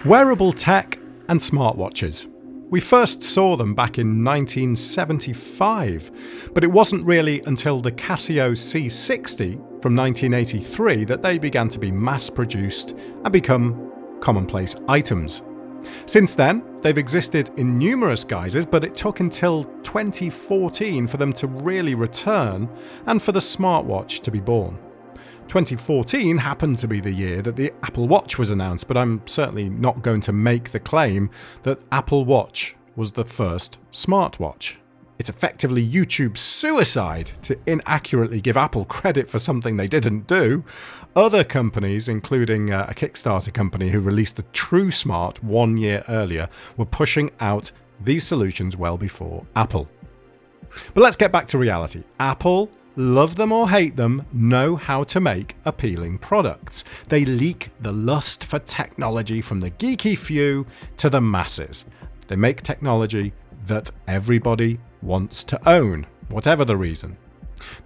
Wearable tech and smartwatches. We first saw them back in 1975, but it wasn't really until the Casio C60 from 1983 that they began to be mass-produced and become commonplace items. Since then, they've existed in numerous guises, but it took until 2014 for them to really return and for the smartwatch to be born. 2014 happened to be the year that the Apple Watch was announced, but I'm certainly not going to make the claim that Apple Watch was the first smartwatch. It's effectively YouTube's suicide to inaccurately give Apple credit for something they didn't do. Other companies, including a Kickstarter company who released the TrueSmart 1 year earlier, were pushing out these solutions well before Apple. But let's get back to reality. Apple, love them or hate them, know how to make appealing products. They leak the lust for technology from the geeky few to the masses. They make technology that everybody wants to own, whatever the reason.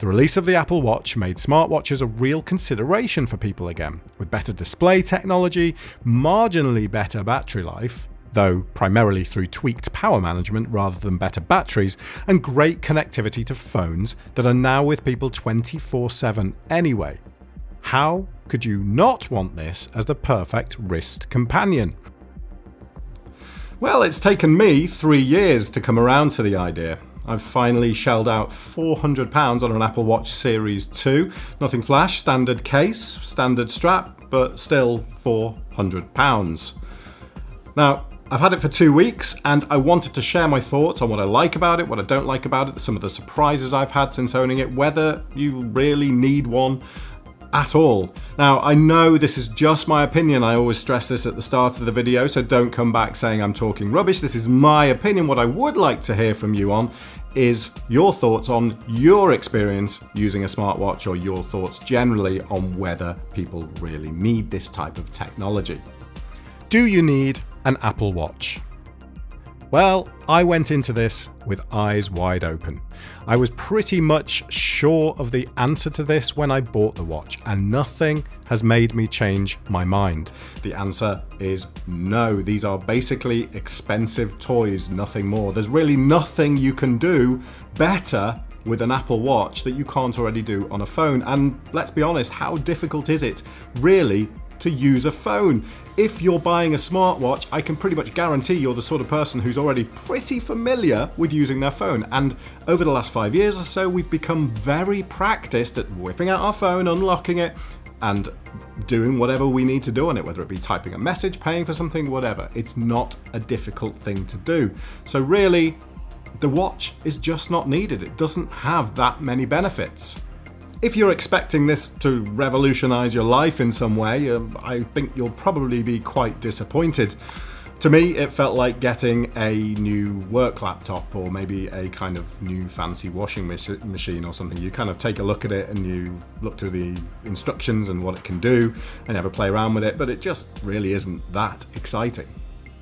The release of the Apple Watch made smartwatches a real consideration for people again, with better display technology, marginally better battery life, though primarily through tweaked power management rather than better batteries, and great connectivity to phones that are now with people 24/7 anyway. How could you not want this as the perfect wrist companion? Well, it's taken me 3 years to come around to the idea. I've finally shelled out £400 on an Apple Watch Series 2. Nothing flash, standard case, standard strap, but still £400. Now, I've had it for 2 weeks and I wanted to share my thoughts on what I like about it, what I don't like about it, some of the surprises I've had since owning it, whether you really need one at all. Now, I know this is just my opinion. I always stress this at the start of the video, so don't come back saying I'm talking rubbish. This is my opinion. What I would like to hear from you on is your thoughts on your experience using a smartwatch, or your thoughts generally on whether people really need this type of technology. Do you need an Apple Watch? Well, I went into this with eyes wide open. I was pretty much sure of the answer to this when I bought the watch, and nothing has made me change my mind. The answer is no. These are basically expensive toys, nothing more. There's really nothing you can do better with an Apple Watch that you can't already do on a phone. And let's be honest, how difficult is it really to use a phone? If you're buying a smartwatch, I can pretty much guarantee you're the sort of person who's already pretty familiar with using their phone. And over the last 5 years or so, we've become very practiced at whipping out our phone, unlocking it, and doing whatever we need to do on it, whether it be typing a message, paying for something, whatever. It's not a difficult thing to do. So really, the watch is just not needed. It doesn't have that many benefits. If you're expecting this to revolutionize your life in some way, I think you'll probably be quite disappointed. To me, it felt like getting a new work laptop, or maybe a kind of new fancy washing machine or something. You kind of take a look at it and you look through the instructions and what it can do and have a play around with it, but it just really isn't that exciting.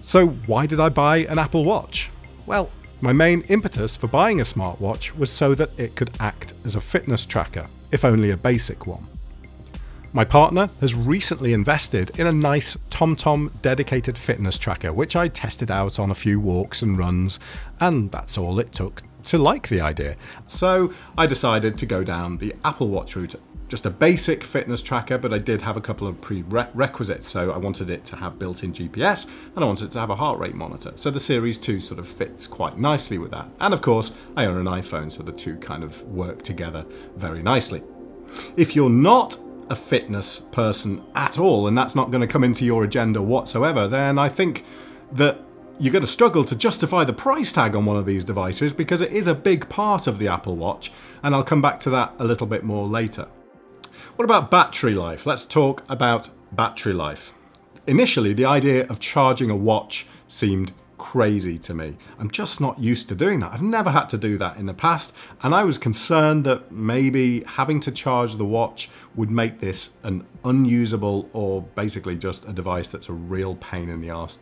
So why did I buy an Apple Watch? Well, my main impetus for buying a smartwatch was so that it could act as a fitness tracker, if only a basic one. My partner has recently invested in a nice TomTom dedicated fitness tracker, which I tested out on a few walks and runs, and that's all it took to like the idea. So I decided to go down the Apple Watch route. Just a basic fitness tracker, but I did have a couple of prerequisites. So I wanted it to have built-in GPS, and I wanted it to have a heart rate monitor. So the Series 2 sort of fits quite nicely with that. And of course, I own an iPhone, so the two kind of work together very nicely. If you're not a fitness person at all, and that's not going to come into your agenda whatsoever, then I think that you're going to struggle to justify the price tag on one of these devices, because it is a big part of the Apple Watch, and I'll come back to that a little bit more later. What about battery life? Let's talk about battery life. Initially, the idea of charging a watch seemed crazy to me. I'm just not used to doing that. I've never had to do that in the past, and I was concerned that maybe having to charge the watch would make this an unusable, or basically just a device that's a real pain in the arse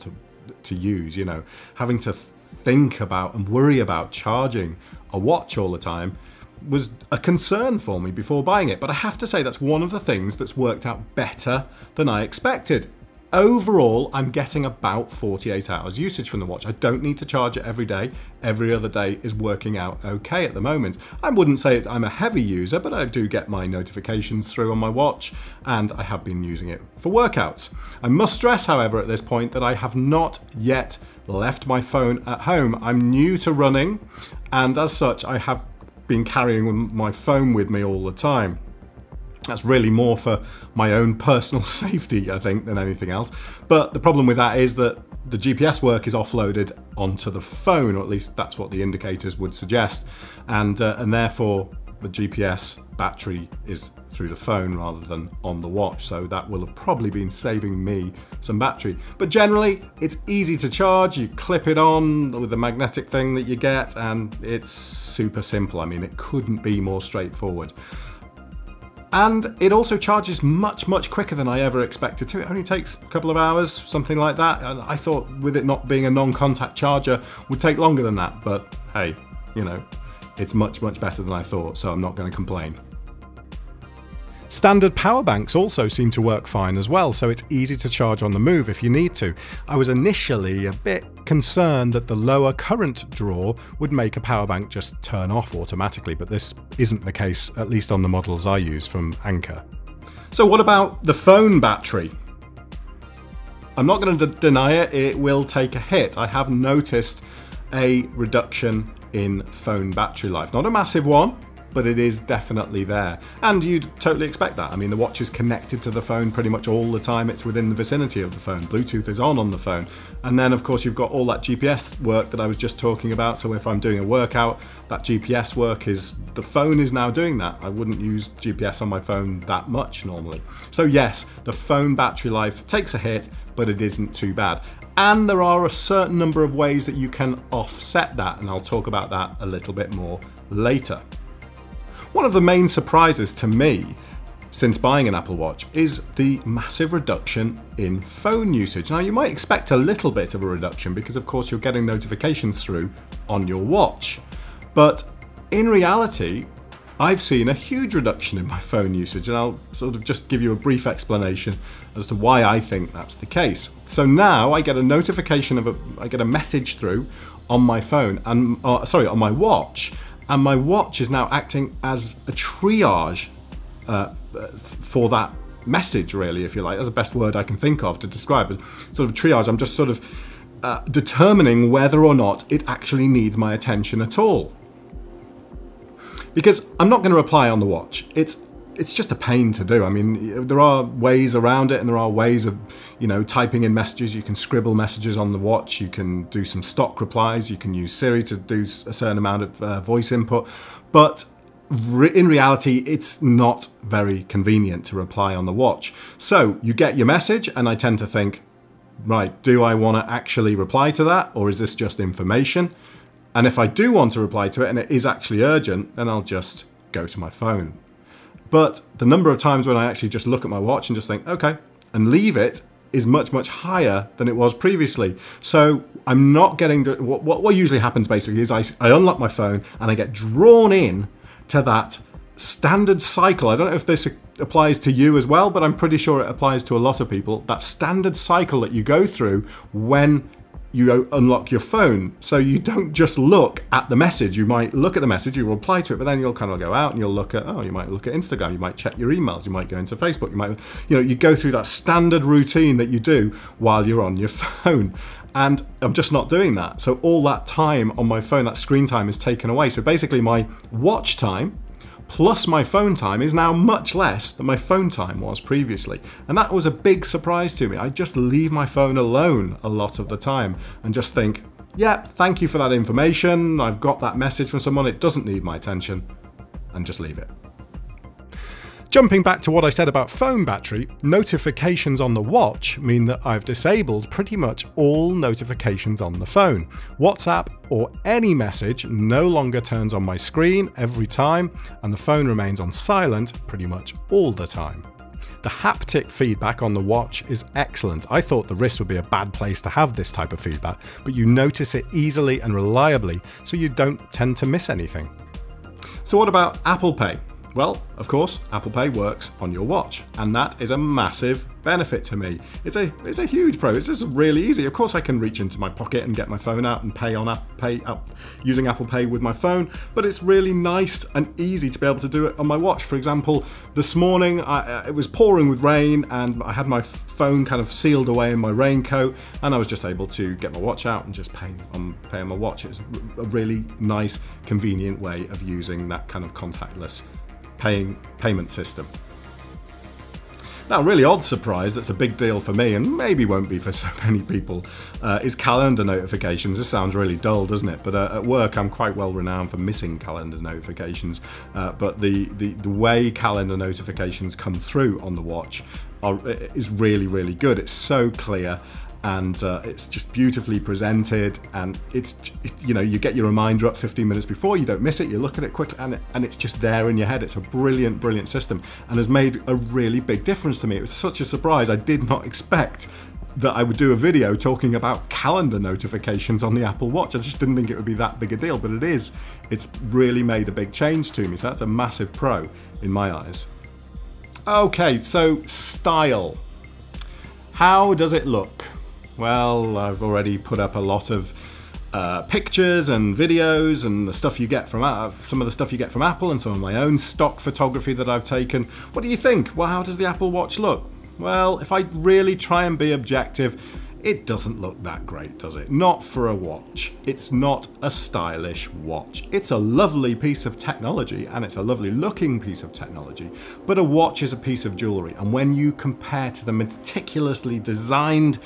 to use. You know, having to think about and worry about charging a watch all the time was a concern for me before buying it. But I have to say that's one of the things that's worked out better than I expected. overall, I'm getting about 48 hours usage from the watch. I don't need to charge it every day. Every other day is working out okay at the moment. I wouldn't say I'm a heavy user, but I do get my notifications through on my watch, and I have been using it for workouts. I must stress, however, at this point that I have not yet left my phone at home. I'm new to running, and as such, I have been carrying my phone with me all the time. That's really more for my own personal safety, I think, than anything else. But the problem with that is that the GPS work is offloaded onto the phone, or at least that's what the indicators would suggest. And therefore, the GPS battery is through the phone rather than on the watch. So that will have probably been saving me some battery. But generally, it's easy to charge. You clip it on with the magnetic thing that you get, and it's super simple. I mean, it couldn't be more straightforward. And it also charges much, much quicker than I ever expected to. It only takes a couple of hours, something like that. And I thought with it not being a non-contact charger would take longer than that. But hey, you know, it's much, much better than I thought, so I'm not going to complain. Standard power banks also seem to work fine as well, so it's easy to charge on the move if you need to. I was initially a bit concerned that the lower current draw would make a power bank just turn off automatically, but this isn't the case, at least on the models I use from Anker. So what about the phone battery? I'm not going to deny it, it will take a hit. I have noticed a reduction in phone battery life. Not a massive one, but it is definitely there. And you'd totally expect that. I mean, the watch is connected to the phone pretty much all the time. It's within the vicinity of the phone. Bluetooth is on the phone. And then, of course, you've got all that GPS work that I was just talking about. So if I'm doing a workout, that GPS work is, the phone is now doing that. I wouldn't use GPS on my phone that much normally. So yes, the phone battery life takes a hit, but it isn't too bad. And there are a certain number of ways that you can offset that, and I'll talk about that a little bit more later. One of the main surprises to me since buying an Apple Watch is the massive reduction in phone usage. Now, you might expect a little bit of a reduction because, of course, you're getting notifications through on your watch. But in reality, I've seen a huge reduction in my phone usage, and I'll sort of just give you a brief explanation as to why I think that's the case. So now I get a notification I get a message through on my phone, and on my watch, and my watch is now acting as a triage for that message, really, if you like. That's the best word I can think of to describe it. Sort of triage. I'm just sort of determining whether or not it actually needs my attention at all. Because I'm not going to reply on the watch. It's just a pain to do. I mean, there are ways around it, and there are ways of, you know, typing in messages. You can scribble messages on the watch. You can do some stock replies. You can use Siri to do a certain amount of voice input. But in reality, it's not very convenient to reply on the watch. So you get your message, and I tend to think, right, do I want to actually reply to that, or is this just information? And if I do want to reply to it and it is actually urgent, then I'll just go to my phone. But the number of times when I actually just look at my watch and just think, okay, and leave it is much, much higher than it was previously. So I'm not getting, what usually happens basically is I unlock my phone and I get drawn in to that standard cycle. I don't know if this applies to you as well, but I'm pretty sure it applies to a lot of people. That standard cycle that you go through when you unlock your phone. So you don't just look at the message. You might look at the message, you reply to it, but then you'll kind of go out and you'll look at, you might look at Instagram, you might check your emails, you might go into Facebook, you might, you go through that standard routine that you do while you're on your phone. And I'm just not doing that. So all that time on my phone, that screen time is taken away. So basically my watch time plus my phone time is now much less than my phone time was previously. And that was a big surprise to me. I just leave my phone alone a lot of the time and just think, yeah, thank you for that information. I've got that message from someone. It doesn't need my attention, and just leave it. Jumping back to what I said about phone battery, notifications on the watch mean that I've disabled pretty much all notifications on the phone. WhatsApp or any message no longer turns on my screen every time, and the phone remains on silent pretty much all the time. The haptic feedback on the watch is excellent. I thought the wrist would be a bad place to have this type of feedback, but you notice it easily and reliably, so you don't tend to miss anything. So what about Apple Pay? Well, of course, Apple Pay works on your watch, and that is a massive benefit to me. It's a huge pro. It's just really easy. Of course, I can reach into my pocket and get my phone out and pay using Apple Pay with my phone, but it's really nice and easy to be able to do it on my watch. For example, this morning it was pouring with rain, and I had my phone kind of sealed away in my raincoat, and I was just able to get my watch out and just pay on my watch. It's a really nice, convenient way of using that kind of contactless payment system. Now, a really odd surprise that's a big deal for me, and maybe won't be for so many people, is calendar notifications. This sounds really dull, doesn't it? But at work, I'm quite well renowned for missing calendar notifications. But the way calendar notifications come through on the watch is really, really good. It's so clear, and it's just beautifully presented, and you get your reminder up 15 minutes before, you don't miss it, you look at it quickly, and it's just there in your head. It's a brilliant system, and has made a really big difference to me. It was such a surprise. I did not expect that I would do a video talking about calendar notifications on the Apple Watch. I just didn't think it would be that big a deal, but it is. It's really made a big change to me, so that's a massive pro in my eyes. Okay, so style. How does it look? Well, I've already put up a lot of pictures and videos and the stuff you get from some of the stuff you get from Apple, and some of my own stock photography that I've taken. What do you think? Well, how does the Apple Watch look? Well, if I really try and be objective, it doesn't look that great, does it? Not for a watch. It's not a stylish watch. It's a lovely piece of technology, and it's a lovely looking piece of technology, but a watch is a piece of jewelry, and when you compare to the meticulously designed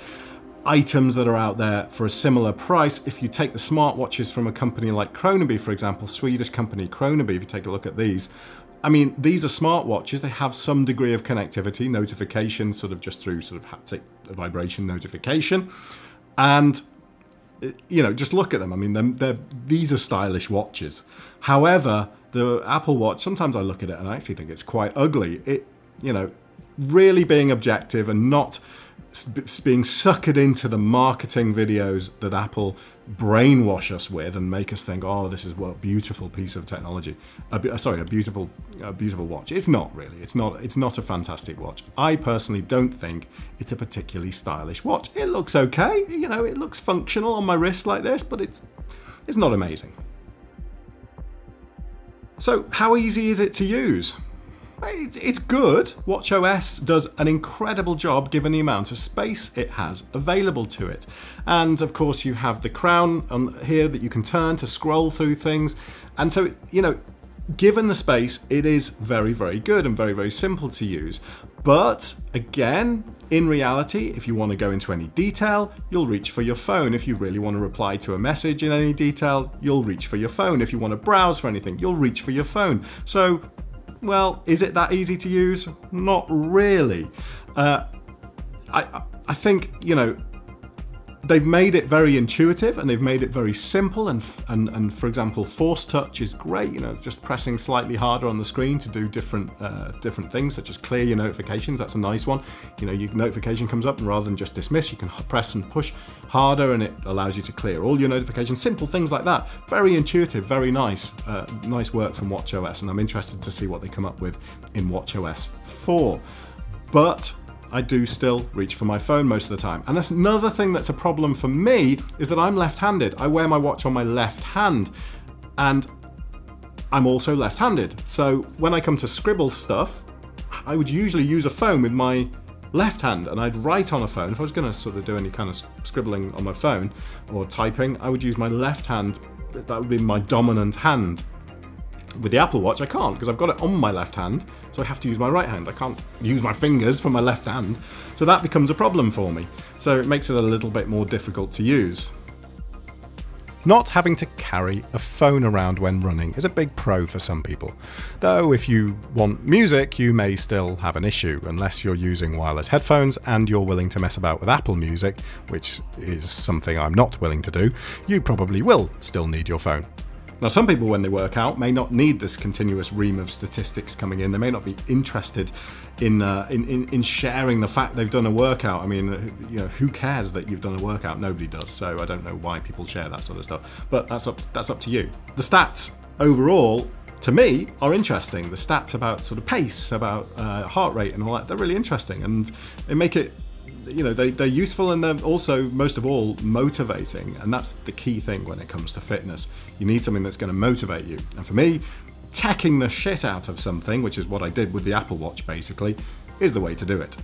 items that are out there for a similar price, if you take the smartwatches from a company like Kronaby, for example, Swedish company Kronaby, if you take a look at these, I mean, these are smartwatches. They have some degree of connectivity, notification, sort of just through sort of haptic vibration notification, and just look at them. I mean, these are stylish watches. However, the Apple Watch, sometimes I look at it and I actually think it's quite ugly. Really being objective and not being suckered into the marketing videos that Apple brainwash us with and make us think, oh, this is a beautiful piece of technology. A beautiful watch. It's not really. It's not a fantastic watch. I personally don't think it's a particularly stylish watch. It looks okay. It looks functional on my wrist like this, but it's not amazing. So how easy is it to use? It's good. watchOS does an incredible job given the amount of space it has available to it. And of course you have the crown on here that you can turn to scroll through things. And so, given the space, it is very, very good and very, very simple to use. But again, in reality, if you want to go into any detail, you'll reach for your phone. If you really want to reply to a message in any detail, you'll reach for your phone. If you want to browse for anything, you'll reach for your phone. So, well, is it that easy to use? Not really. I think, they've made it very intuitive and they've made it very simple, and for example, Force Touch is great. Just pressing slightly harder on the screen to do different things, such as clear your notifications. That's a nice one. Your notification comes up, and rather than just dismiss, you can press and push harder, and it allows you to clear all your notifications. Simple things like that. Very intuitive, very nice. Nice work from watchOS, and I'm interested to see what they come up with in watchOS 4. But I do still reach for my phone most of the time. And that's another thing that's a problem for me, is that I'm left-handed. I wear my watch on my left hand, and I'm also left-handed. So when I come to scribble stuff, I would usually use a phone with my left hand, and I'd write on a phone. If I was going to sort of do any kind of scribbling on my phone or typing, I would use my left hand. That would be my dominant hand. With the Apple Watch, I can't, because I've got it on my left hand, so I have to use my right hand. I can't use my fingers for my left hand, so that becomes a problem for me. So it makes it a little bit more difficult to use. Not having to carry a phone around when running is a big pro for some people. Though if you want music, you may still have an issue, unless you're using wireless headphones and you're willing to mess about with Apple Music, which is something I'm not willing to do. You probably will still need your phone. Now, some people, when they work out, may not need this continuous ream of statistics coming in. They may not be interested in sharing the fact they've done a workout. I mean, who cares that you've done a workout? Nobody does. So I don't know why people share that sort of stuff. But that's up to you. The stats overall to me, are interesting. The stats about sort of pace, about heart rate and all that, they're really interesting, and they make it, you know, they're useful, and they're also, most of all, motivating. And that's the key thing when it comes to fitness. You need something that's going to motivate you. And for me, teching the shit out of something, which is what I did with the Apple Watch basically, is the way to do it.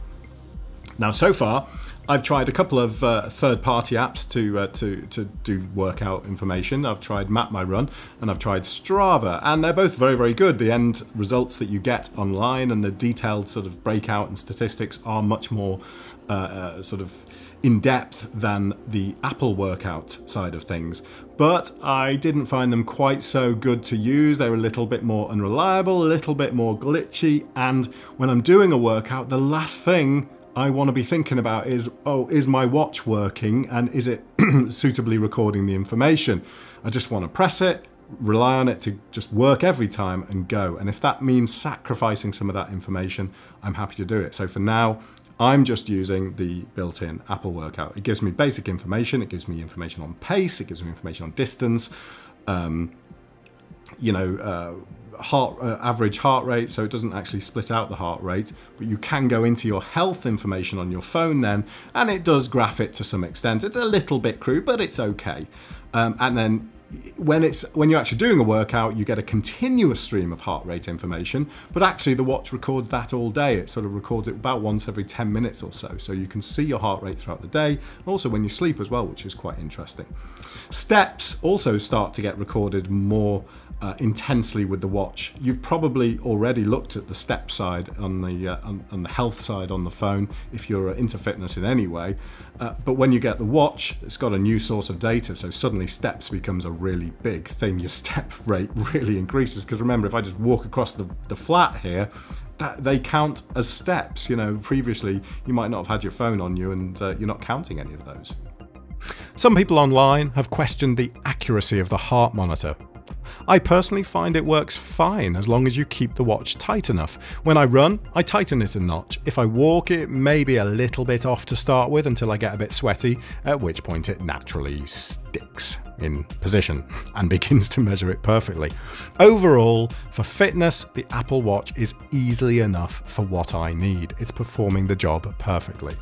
Now, so far, I've tried a couple of third-party apps to do workout information. I've tried Map My Run and I've tried Strava, and they're both very, very good. The end results that you get online and the detailed sort of breakout and statistics are much more sort of in-depth than the Apple workout side of things. But I didn't find them quite so good to use. They're a little bit more unreliable, a little bit more glitchy, and when I'm doing a workout, the last thing I want to be thinking about is, oh, is my watch working and is it suitably recording the information? I just want to press it, rely on it to just work every time and go. And if that means sacrificing some of that information, I'm happy to do it. So for now, I'm just using the built-in Apple Workout. It gives me basic information. It gives me information on pace. It gives me information on distance. Average heart rate, so it doesn't actually split out the heart rate, but you can go into your health information on your phone then, and it does graph it to some extent. It's a little bit crude, but it's okay. And then when you're actually doing a workout, you get a continuous stream of heart rate information, but actually the watch records that all day. It sort of records it about once every 10 minutes or so. So you can see your heart rate throughout the day, and also when you sleep as well, which is quite interesting. Steps also start to get recorded more intensely with the watch. You've probably already looked at the step side on the health side on the phone if you're into fitness in any way, but when you get the watch, it's got a new source of data, so suddenly steps becomes a really big thing. Your step rate really increases, because remember, if I just walk across the flat here, they count as steps. You know, previously you might not have had your phone on you and you're not counting any of those. Some people online have questioned the accuracy of the heart monitor. I personally find it works fine as long as you keep the watch tight enough. When I run, I tighten it a notch. If I walk, it may be a little bit off to start with until I get a bit sweaty, at which point it naturally sticks in position and begins to measure it perfectly. Overall, for fitness, the Apple Watch is easily enough for what I need. It's performing the job perfectly.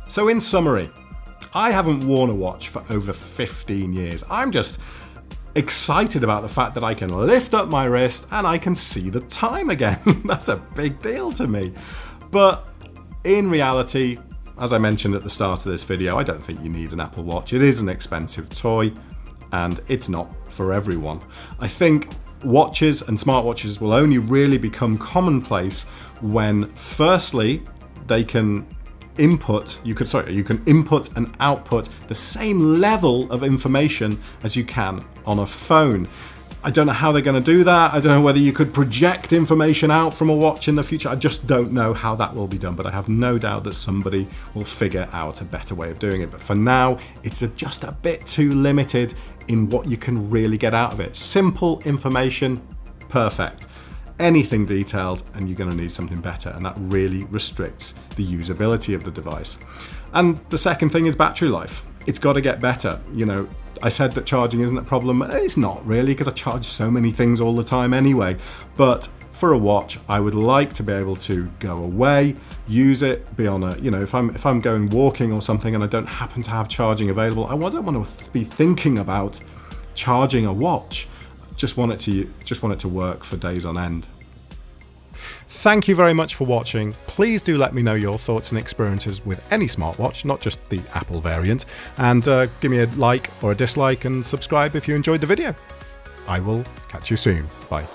So in summary, I haven't worn a watch for over 15 years. I'm just excited about the fact that I can lift up my wrist and I can see the time again. That's a big deal to me. But in reality, as I mentioned at the start of this video, I don't think you need an Apple Watch. It is an expensive toy and it's not for everyone. I think watches and smartwatches will only really become commonplace when, firstly, they can input, you can input and output the same level of information as you can on a phone. I don't know how they're going to do that. I don't know whether you could project information out from a watch in the future. I just don't know how that will be done, but I have no doubt that somebody will figure out a better way of doing it. But for now, it's just a bit too limited in what you can really get out of it. Simple information, perfect. Anything detailed and you're going to need something better, and that really restricts the usability of the device. And the second thing is battery life. It's got to get better. You know, I said that charging isn't a problem. It's not really, because I charge so many things all the time anyway. But for a watch, I would like to be able to go away, use it, be on a, you know, if I'm going walking or something and I don't happen to have charging available, I don't want to be thinking about charging a watch. Just want it to work for days on end. Thank you very much for watching. Please do let me know your thoughts and experiences with any smartwatch, not just the Apple variant, and give me a like or a dislike and subscribe if you enjoyed the video. I will catch you soon. Bye.